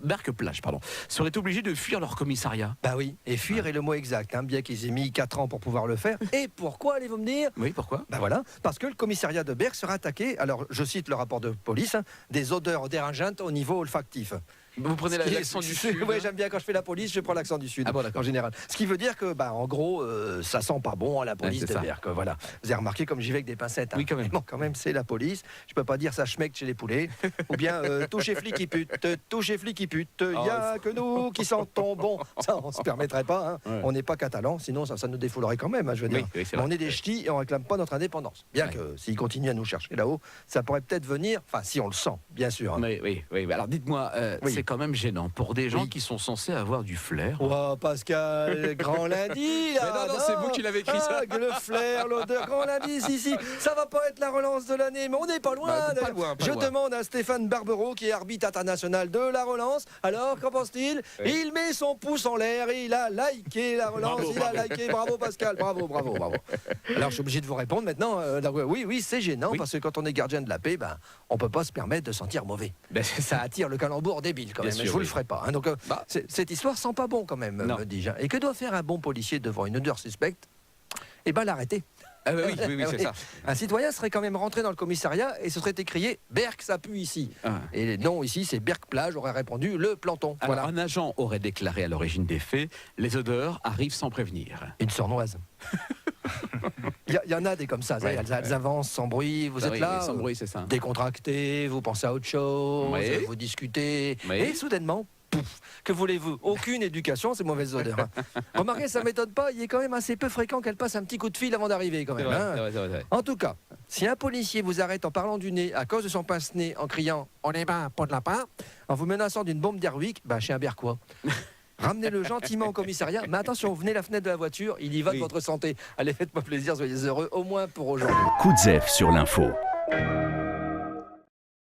Berck-Plage, seraient obligés de fuir leur commissariat. Bah oui, et fuir est le mot exact, hein, bien qu'ils aient mis 4 ans pour pouvoir le faire. Et pourquoi, allez-vous me dire? Oui, pourquoi? Ben voilà, parce que le commissariat de Berck sera attaqué, alors je cite le rapport de police, hein, des odeurs dérangeantes au niveau olfactif. Vous prenez l'accent du sud? Oui, j'aime bien quand je fais la police, je prends l'accent du sud, Ah bon, d'accord. en général. Ce qui veut dire que, en gros, ça sent pas bon à la police Ouais, de c'est ça. Berck. Voilà. Vous avez remarqué comme j'y vais avec des pincettes. Hein. Oui, quand même. Bon, quand même, c'est la police. Je peux pas dire ça schmeckt chez les poulets. Ou bien touchez flic qui pute, touchez flic qui pute. Il y a que nous qui sentons bon. Ça, on se permettrait pas. Hein. Ouais. On n'est pas catalan, sinon ça nous défoulerait quand même. Hein, je veux dire. Oui, c'est Mais vrai. on est des ch'tis et on réclame pas notre indépendance. Bien Ouais. que s'ils continuent à nous chercher là-haut, ça pourrait peut-être venir. Enfin, si on le sent, bien sûr. Hein. Oui. Alors dites-moi, Oui. c'est quand même gênant pour des gens Oui. qui sont censés avoir du flair. Oh Pascal, grand lundi là. Mais non, c'est vous qui l'avez écrit ça. Que le flair, l'odeur, grand lundi, si, ça va pas être la relance de l'année, mais on n'est pas loin. Pas d'ailleurs. loin, pas Je loin. demande à Stéphane Barbero, qui est arbitre international de la relance. Alors, qu'en pense-t-il? Oui. Il met son pouce en l'air et il a liké la relance. Bravo Pascal, bravo. Alors, je suis obligé de vous répondre maintenant. Oui, c'est gênant Oui. parce que quand on est gardien de la paix, on peut pas se permettre de sentir mauvais. Ben, c'est Ça ça. attire le calembour débile quand Bien même. sûr, Je vous le oui. ferai pas. Hein. Donc, cette histoire sent pas bon quand même, Non. me dis-je. Et que doit faire un bon policier devant une odeur suspecte? Eh ben l'arrêter. Ah bah oui, c'est ça. Un citoyen serait quand même rentré dans le commissariat et se serait écrié Berck, ça pue ici. Ah. Et non, ici c'est Berck-Plage, aurait répondu le planton. Alors, Voilà. un agent aurait déclaré à l'origine des faits, les odeurs arrivent sans prévenir. Une sournoise. Il y en a des comme ça, Ouais. elles avancent sans bruit, vous êtes là, Sans bruit, c'est ça. décontracté, vous pensez à autre chose, Oui. vous discutez, Oui. et soudainement, pouf, que voulez-vous? Aucune éducation, ces mauvaises odeurs. Hein. Remarquez, ça m'étonne pas, il est quand même assez peu fréquent qu'elle passe un petit coup de fil avant d'arriver quand C'est même. vrai, Hein. c'est vrai. En tout cas, si un policier vous arrête en parlant du nez à cause de son pince-nez, en criant « On est bas, pas de lapin », en vous menaçant d'une bombe d'Airwick, chez un Berquois. Ramenez-le gentiment au commissariat, mais attention, venez la fenêtre de la voiture, il y va de Oui. votre santé. Allez, faites-moi plaisir, soyez heureux, au moins pour aujourd'hui. Coup de zef sur l'info.